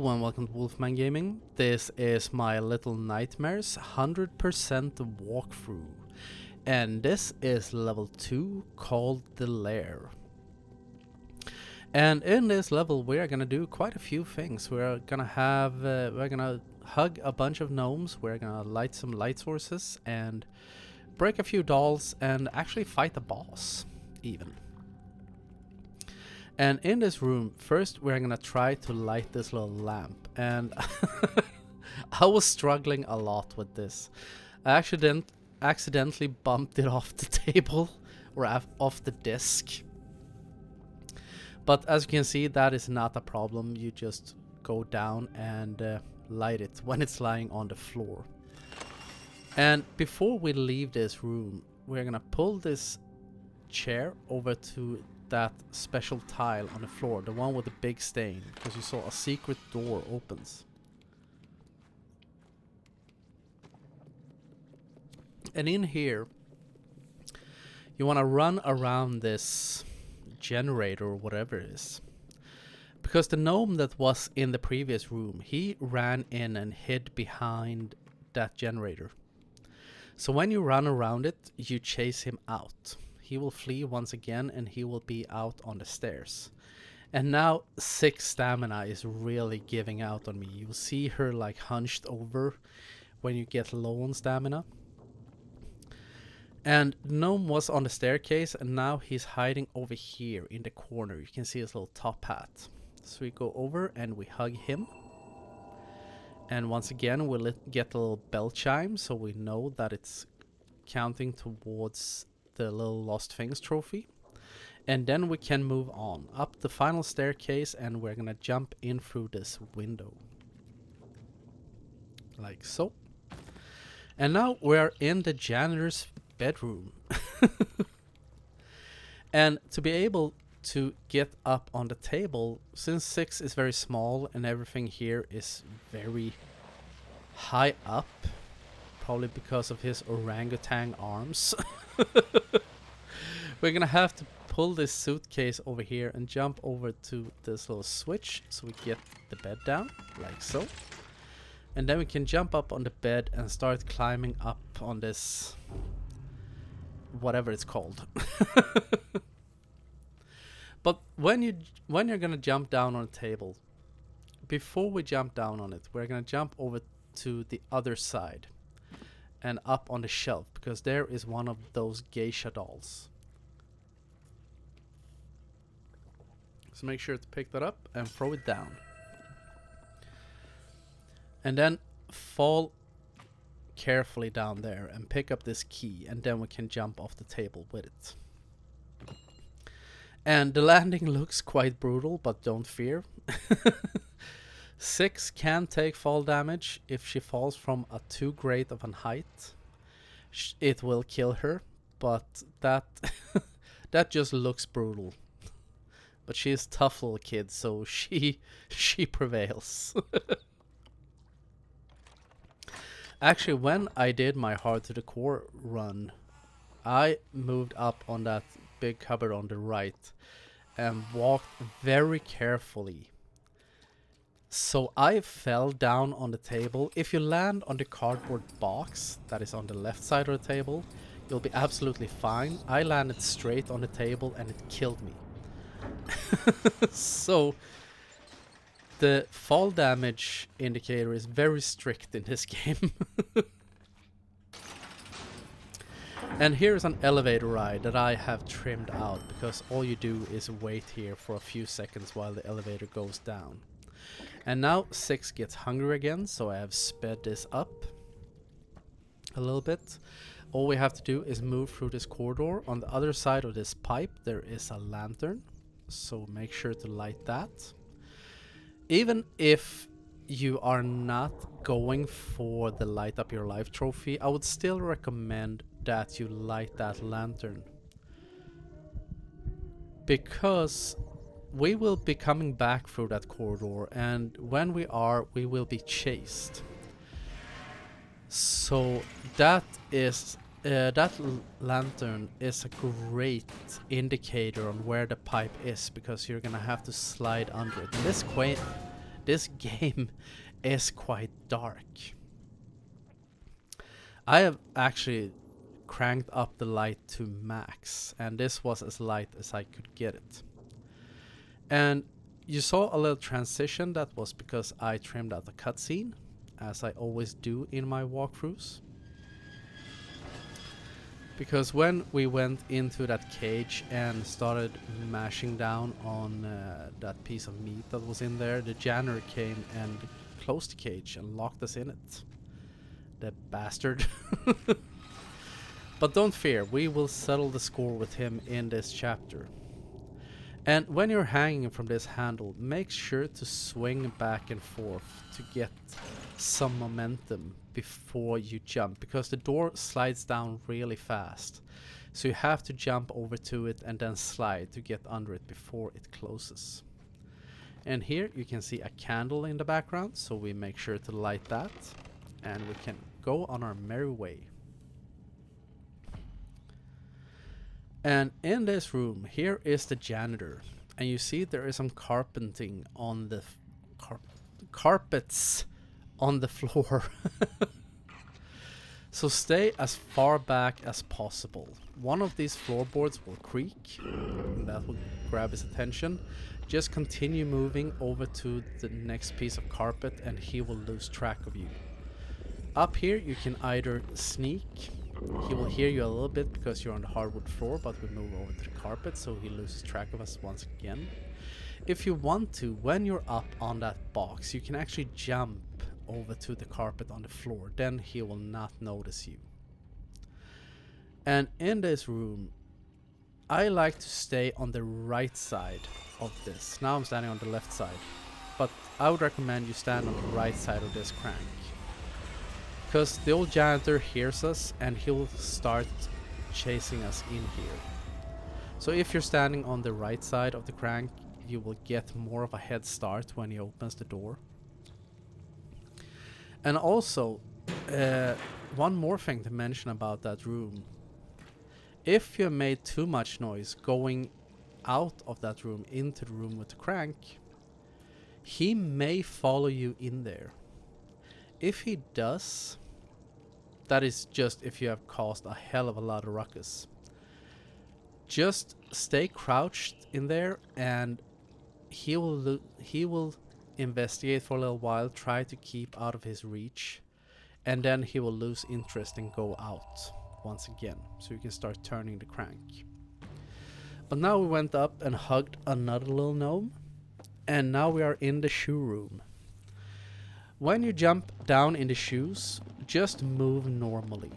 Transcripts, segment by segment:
Hello and welcome to Wolfman Gaming. This is my Little Nightmares 100% walkthrough. And this is level 2 called the Lair. And in this level we are gonna do quite a few things. We're gonna hug a bunch of gnomes, we're gonna light some light sources and break a few dolls and actually fight a boss even. And in this room, first we're gonna try to light this little lamp, and I was struggling a lot with this. I accidentally bumped it off the table, or off the disc. But as you can see, that is not a problem. You just go down and light it when it's lying on the floor. And before we leave this room, we're gonna pull this chair over to that special tile on the floor, the one with the big stain, because you saw a secret door opens. And in here you want to run around this generator or whatever it is, because the gnome that was in the previous room, he ran in and hid behind that generator. So when you run around it, you chase him out. He will flee once again and he will be out on the stairs. And now 6 stamina is really giving out on me. You'll see her like hunched over when you get low on stamina. And Gnome was on the staircase and now he's hiding over here in the corner. You can see his little top hat. So we go over and we hug him. And once again we'll get a little bell chime so we know that it's counting towards the little lost things trophy. And then we can move on up the final staircase and we're gonna jump in through this window like so. And now we're in the janitor's bedroom. And to be able to get up on the table, since 6 is very small and everything here is very high up, probably because of his orangutan arms, we're gonna have to pull this suitcase over here and jump over to this little switch so we get the bed down like so. And then we can jump up on the bed and start climbing up on this, whatever it's called. But when you're gonna jump down on a table, before we jump down on it, we're gonna jump over to the other side and up on the shelf, because there is one of those geisha dolls. So make sure to pick that up and throw it down. And then fall carefully down there and pick up this key, and then we can jump off the table with it. And the landing looks quite brutal, but don't fear. 6 can take fall damage if she falls from a too great of a height. It will kill her, but that just looks brutal. But she is a tough little kid, so she prevails. Actually, when I did my hard to the core run, I moved up on that big cupboard on the right and walked very carefully. So I fell down on the table. If you land on the cardboard box that is on the left side of the table, you'll be absolutely fine. I landed straight on the table and it killed me. So the fall damage indicator is very strict in this game. And here's an elevator ride that I have trimmed out, because all you do is wait here for a few seconds while the elevator goes down. And now 6 gets hungry again, so I have sped this up a little bit. All we have to do is move through this corridor. On the other side of this pipe there is a lantern, so make sure to light that. Even if you are not going for the light up your life trophy, I would still recommend that you light that lantern, because we will be coming back through that corridor, and when we are, we will be chased. So that lantern is a great indicator on where the pipe is, because you're gonna have to slide under it. This game is quite dark. I have actually cranked up the light to max, and this was as light as I could get it. And you saw a little transition. That was because I trimmed out the cutscene, as I always do in my walkthroughs. Because when we went into that cage and started mashing down on that piece of meat that was in there, the janitor came and closed the cage and locked us in it. The bastard. But don't fear, we will settle the score with him in this chapter. And when you're hanging from this handle, make sure to swing back and forth to get some momentum before you jump, because the door slides down really fast. So you have to jump over to it and then slide to get under it before it closes. And here you can see a candle in the background, so we make sure to light that, and we can go on our merry way. And in this room, here is the janitor, and you see there is some carpeting on the carpets on the floor. So stay as far back as possible. One of these floorboards will creak, and that will grab his attention. Just continue moving over to the next piece of carpet and he will lose track of you. Up here you can either sneak. He will hear you a little bit because you're on the hardwood floor, but we move over to the carpet so he loses track of us once again. If you want to, when you're up on that box, you can actually jump over to the carpet on the floor. Then he will not notice you. And in this room, I like to stay on the right side of this. Now I'm standing on the left side, but I would recommend you stand on the right side of this crank. Because the old janitor hears us and he'll start chasing us in here. So if you're standing on the right side of the crank, you will get more of a head start when he opens the door. And also, one more thing to mention about that room. If you made too much noise going out of that room into the room with the crank, he may follow you in there. If he does, that is just if you have caused a hell of a lot of ruckus. Just stay crouched in there and he will investigate for a little while, try to keep out of his reach, and then he will lose interest and go out once again, so you can start turning the crank. But now we went up and hugged another little gnome, and now we are in the shoe room. When you jump down in the shoes, just move normally.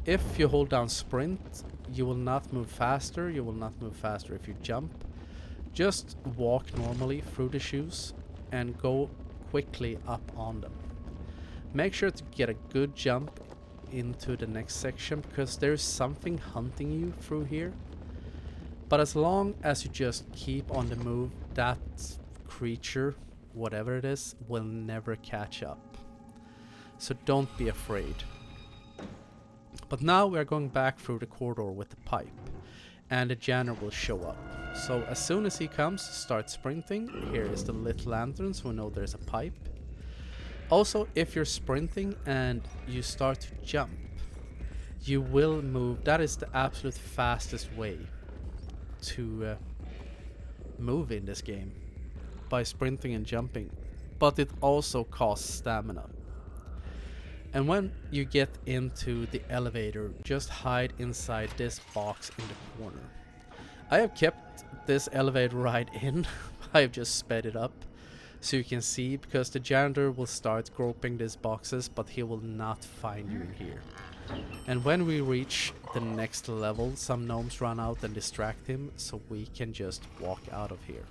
If you hold down sprint, you will not move faster. You will not move faster if you jump. Just walk normally through the shoes and go quickly up on them. Make sure to get a good jump into the next section, because there's something hunting you through here. But as long as you just keep on the move, that creature, whatever it is, will never catch up. So don't be afraid. But now we are going back through the corridor with the pipe, and the janitor will show up. So as soon as he comes, start sprinting. Here is the lit lantern, so we know there's a pipe. Also, if you're sprinting and you start to jump, you will move. That is the absolute fastest way to move in this game, by sprinting and jumping. But it also costs stamina. And when you get into the elevator, just hide inside this box in the corner. I have kept this elevator ride in. I've just sped it up so you can see, because the janitor will start groping these boxes, but he will not find you in here. And when we reach the next level, some gnomes run out and distract him, so we can just walk out of here.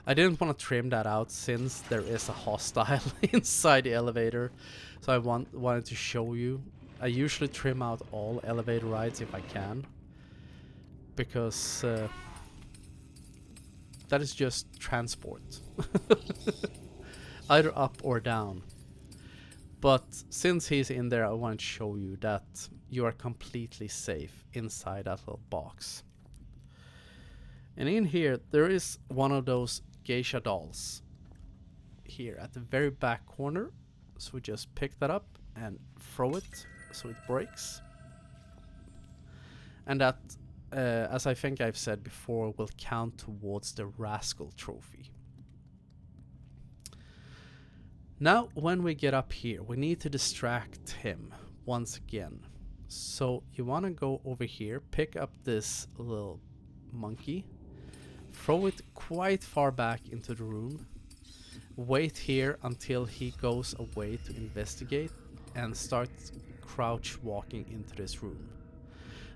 I didn't want to trim that out since there is a hostile inside the elevator, so I wanted to show you. I usually trim out all elevator rides if I can, because that is just transport. Either up or down. But since he's in there, I want to show you that you are completely safe inside that little box. And in here, there is one of those geisha dolls here at the very back corner. So we just pick that up and throw it so it breaks. And that, as I think I've said before, will count towards the Rascal trophy. Now, when we get up here, we need to distract him once again. So you want to go over here, pick up this little monkey, throw it quite far back into the room, wait here until he goes away to investigate, and start crouch walking into this room.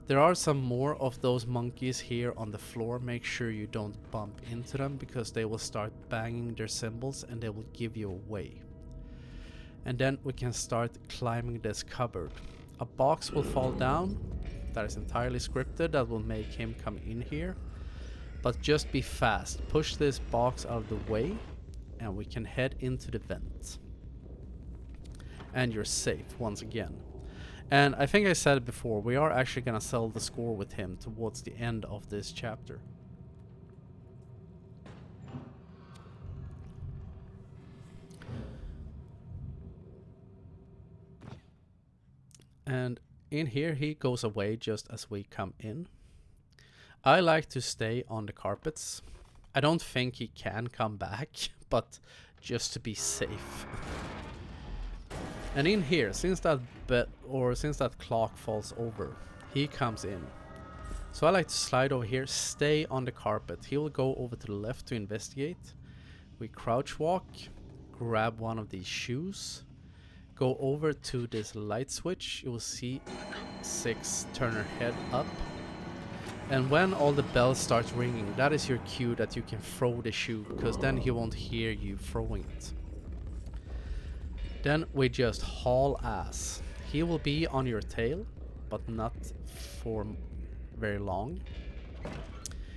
There are some more of those monkeys here on the floor. Make sure you don't bump into them because they will start banging their cymbals and they will give you away. And then we can start climbing this cupboard. A box will fall down. That is entirely scripted. That will make him come in here. But just be fast. Push this box out of the way and we can head into the vent. And you're safe once again. And I think I said it before, we are actually gonna sell the score with him towards the end of this chapter. And in here he goes away just as we come in. I like to stay on the carpets. I don't think he can come back, but just to be safe. And in here, since that clock falls over, he comes in. So I like to slide over here, stay on the carpet. He will go over to the left to investigate. We crouch walk, grab one of these shoes, go over to this light switch. You will see 6 turn her head up. And when all the bells start ringing, that is your cue that you can throw the shoe, because then he won't hear you throwing it. Then we just haul ass. He will be on your tail, but not for very long.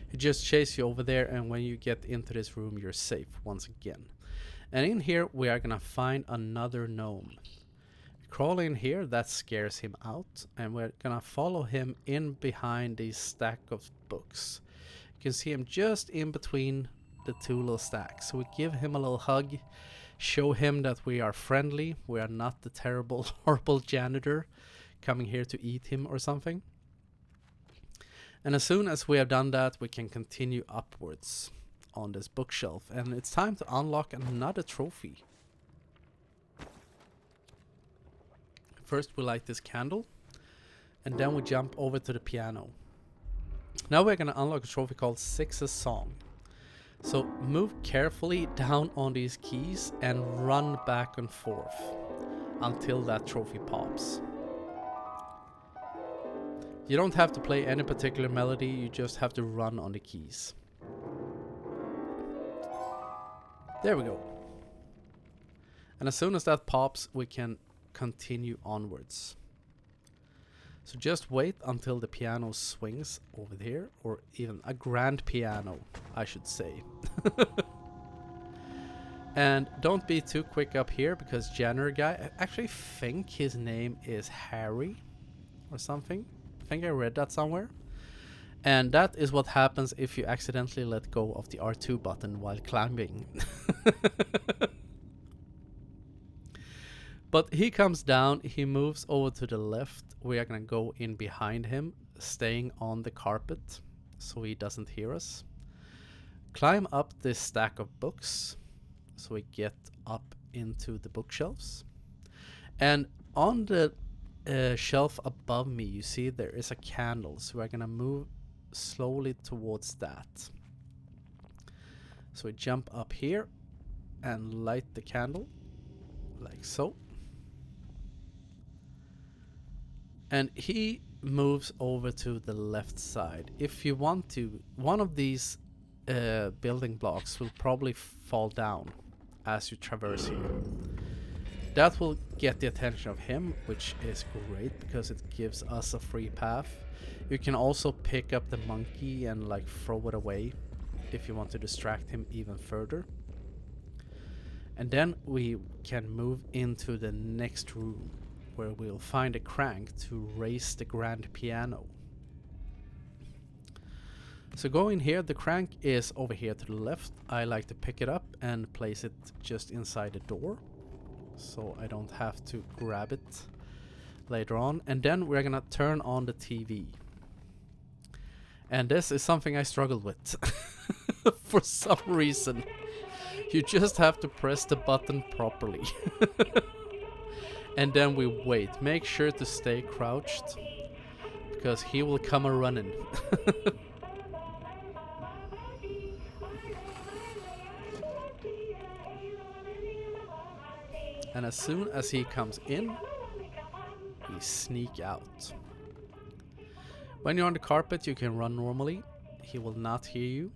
He just chases you over there, and when you get into this room, you're safe once again. And in here, we are gonna find another gnome. Crawl in here, that scares him out, and we're gonna follow him in behind this stack of books. You can see him just in between the 2 little stacks. So we give him a little hug. Show him that we are friendly. We are not the terrible, horrible janitor coming here to eat him or something. And as soon as we have done that, we can continue upwards on this bookshelf. And it's time to unlock another trophy. First we light this candle. And then we jump over to the piano. Now we're going to unlock a trophy called Six's Song. So move carefully down on these keys and run back and forth until that trophy pops. You don't have to play any particular melody, you just have to run on the keys. There we go. And as soon as that pops, we can continue onwards. So just wait until the piano swings over there, or even a grand piano, I should say. And don't be too quick up here, because Janitor guy, I actually think his name is Harry or something. I think I read that somewhere. And that is what happens if you accidentally let go of the R2 button while climbing. But he comes down, he moves over to the left. We are gonna go in behind him, staying on the carpet so he doesn't hear us. Climb up this stack of books so we get up into the bookshelves. And on the shelf above me, you see there is a candle, so we're gonna move slowly towards that. So we jump up here and light the candle like so. And he moves over to the left side. If you want to, one of these building blocks will probably fall down as you traverse here. That will get the attention of him, which is great because it gives us a free path. You can also pick up the monkey and like throw it away if you want to distract him even further. And then we can move into the next room, where we'll find a crank to raise the grand piano. So going here, the crank is over here to the left. I like to pick it up and place it just inside the door, so I don't have to grab it later on. And then we're gonna turn on the TV. And this is something I struggled with for some reason. You just have to press the button properly. And then we wait. Make sure to stay crouched, because he will come a-running. And as soon as he comes in, we sneak out. When you're on the carpet, you can run normally. He will not hear you.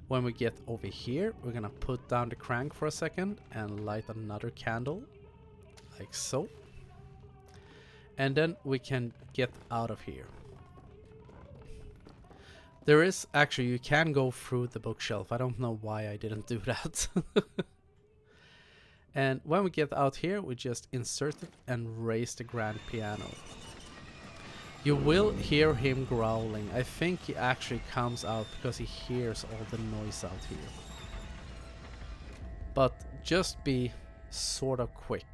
When we get over here, we're gonna put down the crank for a second and light another candle, like so. And then we can get out of here. There is actually, you can go through the bookshelf. I don't know why I didn't do that. And when we get out here, we just insert it and raise the grand piano. You will hear him growling. I think he actually comes out because he hears all the noise out here. But just be sort of quick.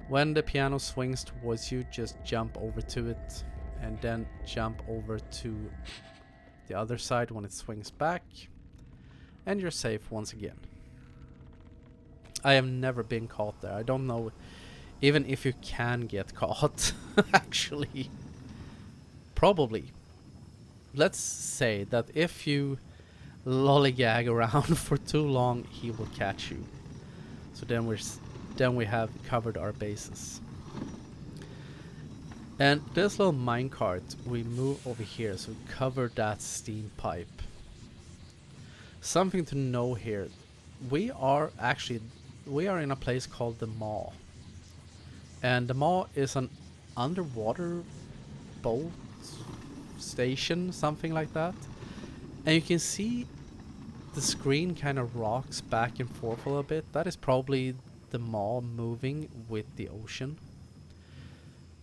When the piano swings towards you, just jump over to it, and then jump over to the other side when it swings back, and you're safe once again. I have never been caught there. I don't know even if you can get caught, actually. Probably. Let's say that if you lollygag around for too long, he will catch you. So then we have covered our bases. And this little minecart, we move over here, so we cover that steam pipe. Something to know here, we are in a place called the Maw. And the Maw is an underwater boat station, something like that. And you can see the screen kind of rocks back and forth a little bit. That is probably the Maw moving with the ocean.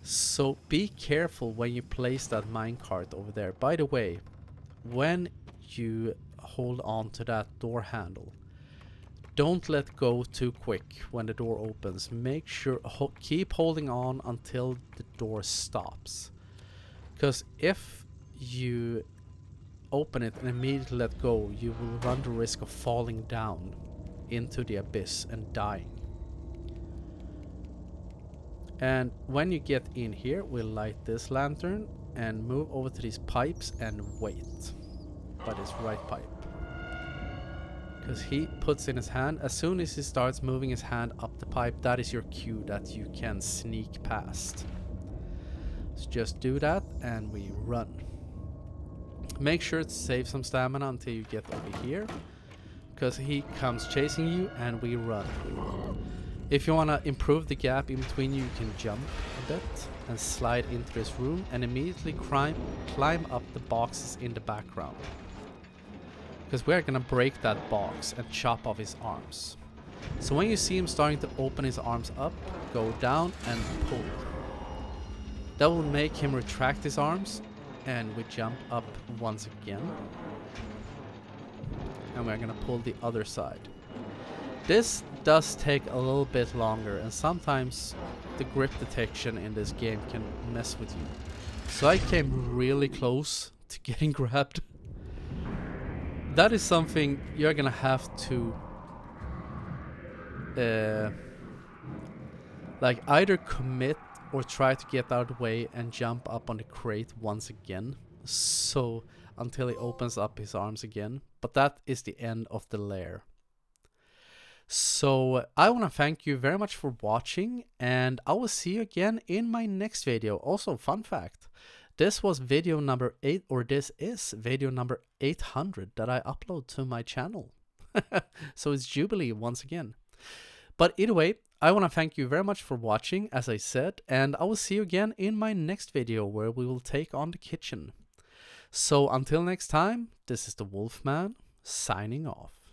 So be careful when you place that minecart over there. By the way, when you hold on to that door handle, don't let go too quick when the door opens. Make sure, keep holding on until the door stops. Because if you open it and immediately let go, you will run the risk of falling down into the abyss and dying. And when you get in here, we'll light this lantern and move over to these pipes and wait by this right pipe. Because he puts in his hand, as soon as he starts moving his hand up the pipe, that is your cue that you can sneak past. So just do that and we run. Make sure to save some stamina until you get over here, because he comes chasing you and we run. If you want to improve the gap in between you can jump a bit and slide into this room and immediately climb up the boxes in the background. Because we're gonna break that box and chop off his arms. So when you see him starting to open his arms up, go down and pull. That will make him retract his arms, and we jump up once again. And we're gonna pull the other side. This does take a little bit longer, and sometimes the grip detection in this game can mess with you. So I came really close to getting grabbed. That is something you're gonna have to like either commit or try to get out of the way and jump up on the crate once again, so until he opens up his arms again. But that is the end of the lair. So I want to thank you very much for watching, and I will see you again in my next video. Also, fun fact, this was video number 8, or this is video number 800 that I upload to my channel. So it's Jubilee once again. But either way, I want to thank you very much for watching, as I said, and I will see you again in my next video where we will take on the kitchen. So until next time, this is the Wolfman signing off.